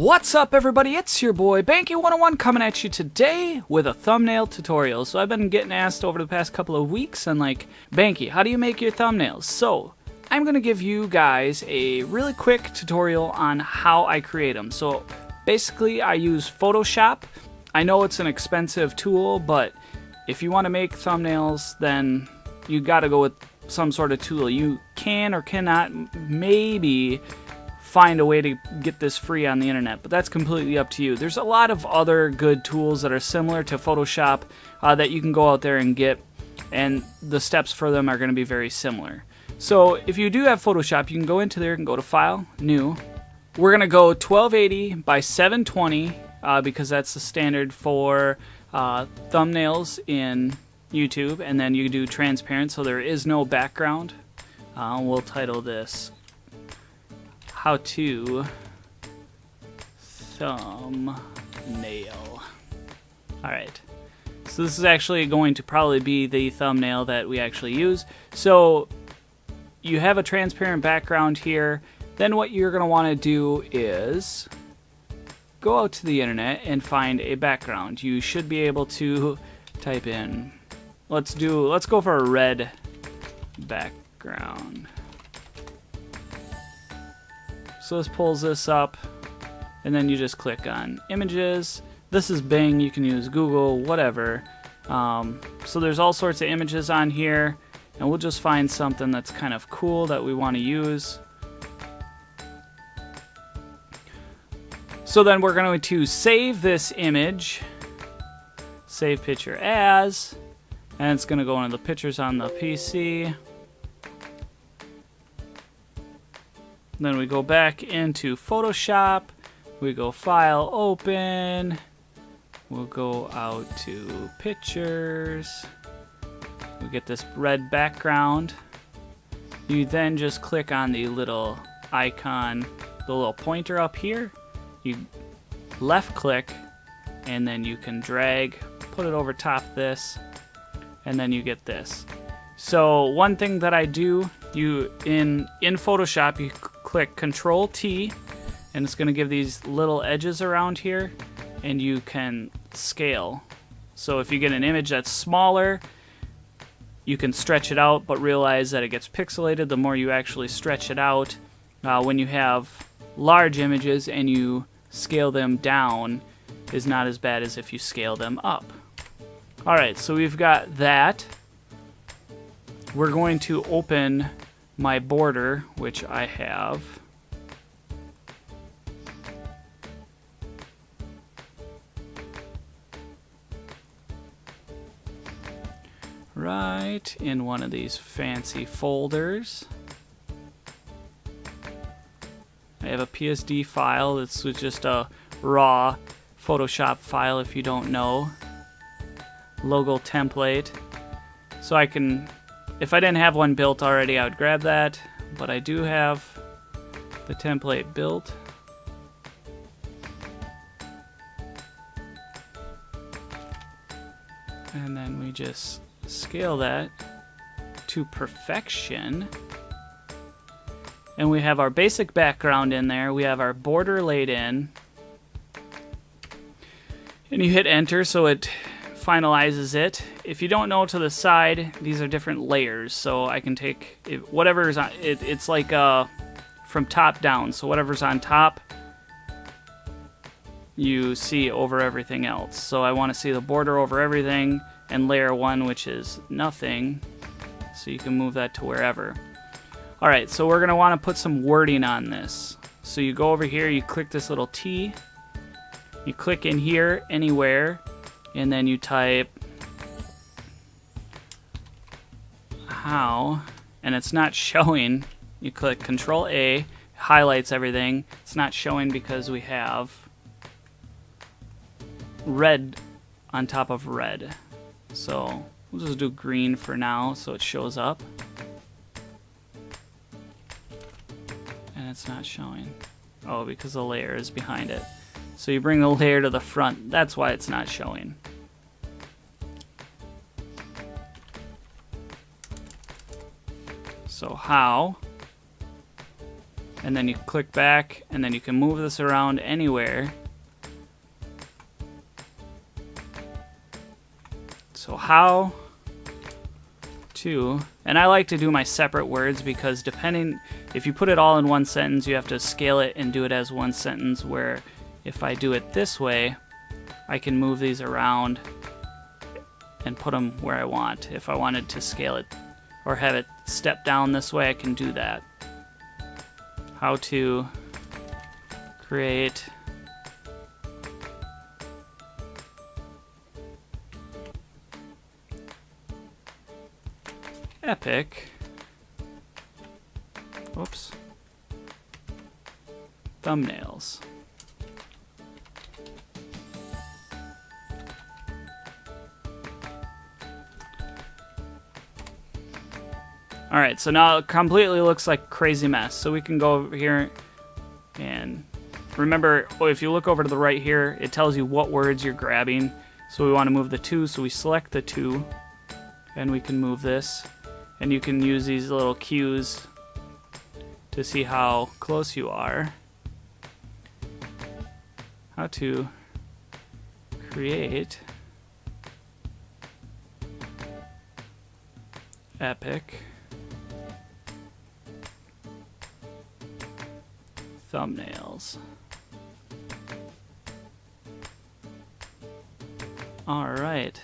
What's up, everybody? It's your boy Banky101 coming at you today with a thumbnail tutorial. So I've been getting asked over the past couple of weeks and like, Banky, how do you make your thumbnails? So I'm gonna give you guys a really quick tutorial on how I create them. So basically I use Photoshop. I know it's an expensive tool, but if you want to make thumbnails, then you gotta go with some sort of tool. You can or cannot maybe find a way to get this free on the internet, but that's completely up to you. There's a lot of other good tools that are similar to Photoshop that you can go out there and get, and the steps for them are going to be very similar. So if you do have Photoshop, you can go into there and go to File, New. We're going to go 1280 by 720 because that's the standard for thumbnails in YouTube, and then you do transparent so there is no background. We'll title this How to Thumbnail. Alright, so this is actually going to probably be the thumbnail that we actually use. So you have a transparent background here. Then what you're going to want to do is go out to the internet and find a background. You should be able to type in, let's go for a red background. So this pulls this up, and then you just click on images. This is Bing, you can use Google, whatever. So there's all sorts of images on here, and we'll just find something that's kind of cool that we want to use. So then we're going to save this image, save picture as, and it's going to go into the pictures on the PC. Then we go back into Photoshop, we go File, Open, we'll go out to Pictures, we get this red background. You then just click on the little icon, the little pointer up here, you left click, and then you can drag, put it over top this, and then you get this. So one thing that I do, in Photoshop, you click Control T, and it's going to give these little edges around here, and you can scale. So if you get an image that's smaller, you can stretch it out, but realize that it gets pixelated the more you actually stretch it out. When you have large images and you scale them down, is not as bad as if you scale them up. Alright, so we've got that. We're going to open my border, which I have. Right in one of these fancy folders. I have a PSD file. This was just a raw Photoshop file if you don't know. Logo template. So I can, if I didn't have one built already, I would grab that, but I do have the template built. And then we just scale that to perfection. And we have our basic background in there. We have our border laid in. And you hit enter so it finalizes it. If you don't know, to the side, these are different layers, so I can take whatever is on it. It's like from top down, so whatever's on top you see over everything else. So I want to see the border over everything, and layer 1, which is nothing, so you can move that to wherever. Alright, so we're going to want to put some wording on this. So you go over here, you click this little T, you click in here anywhere, and then you type how, and it's not showing. You click Control A, highlights everything. It's not showing because we have red on top of red. So we'll just do green for now so it shows up. And it's not showing. Oh, because the layer is behind it. So you bring the layer to the front. That's why it's not showing. So how and then you click back, and then you can move this around anywhere. So how to, and I like to do my separate words because depending, if you put it all in one sentence, you have to scale it and do it as one sentence, where if I do it this way, I can move these around and put them where I want. If I wanted to scale it or have it step down this way, I can do that. How to create epic, oops, thumbnails. Alright, so now it completely looks like a crazy mess. So we can go over here and remember, if you look over to the right here, it tells you what words you're grabbing. So we want to move the 2, so we select the 2, and we can move this. And you can use these little cues to see how close you are. How to create epic thumbnails. Alright.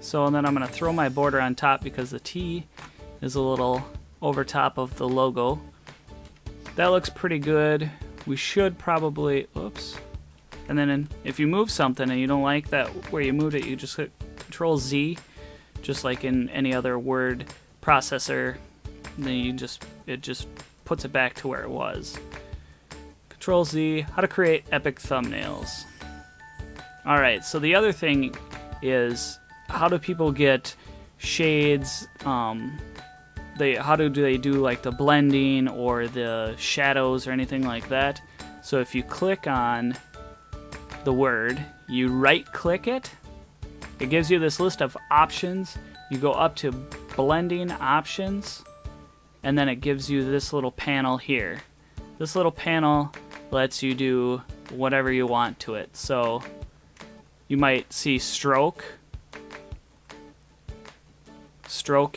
So, and then I'm going to throw my border on top because the T is a little over top of the logo. That looks pretty good. We should probably, oops. And then if you move something and you don't like that where you moved it, you just hit Control Z, just like in any other word processor. Then it just puts it back to where it was. Control Z, how to create epic thumbnails. Alright, so the other thing is, how do people get shades? How do they do like the blending or the shadows or anything like that? So if you click on the word, you right click it, it gives you this list of options. You go up to blending options, and then it gives you this little panel here. This little panel lets you do whatever you want to it. So you might see stroke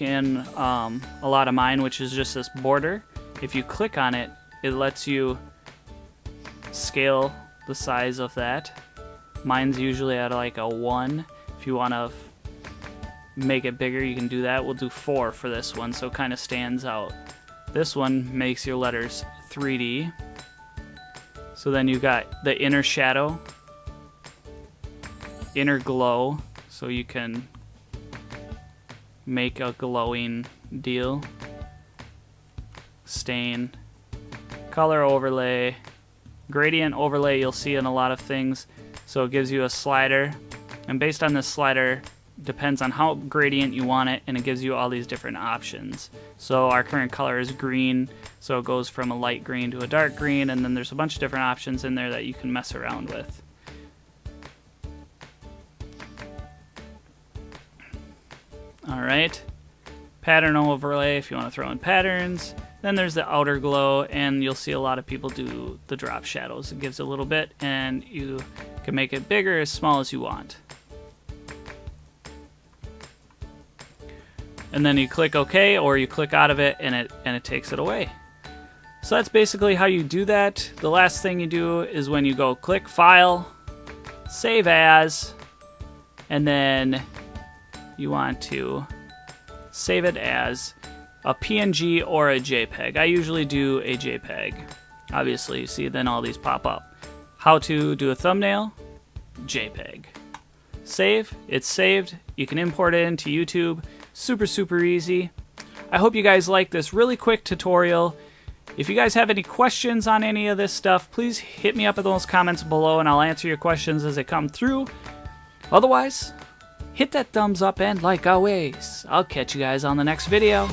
in a lot of mine, which is just this border. If you click on it, it lets you scale the size of that. Mine's usually at like a 1. If you want to make it bigger, you can do that. We'll do 4 for this one, so it kind of stands out. This one makes your letters 3D. So then you've got the inner shadow, inner glow, so you can make a glowing deal. Stain, color overlay, gradient overlay you'll see in a lot of things. So it gives you a slider, and based on this slider, depends on how gradient you want it, and it gives you all these different options. So our current color is green, so it goes from a light green to a dark green, and then there's a bunch of different options in there that you can mess around with. Alright, pattern overlay if you want to throw in patterns. Then there's the outer glow, and you'll see a lot of people do the drop shadows. It gives a little bit, and you can make it bigger or as small as you want. And then you click OK, or you click out of it, and it takes it away. So that's basically how you do that. The last thing you do is when you go click File, Save As, and then you want to save it as a PNG or a JPEG. I usually do a JPEG. Obviously, you see then all these pop up. How to do a thumbnail? JPEG. Save, it's saved. You can import it into YouTube. Super easy. I hope you guys like this really quick tutorial. If you guys have any questions on any of this stuff, please hit me up in those comments below and I'll answer your questions as they come through. Otherwise, hit that thumbs up, and like always, I'll catch you guys on the next video.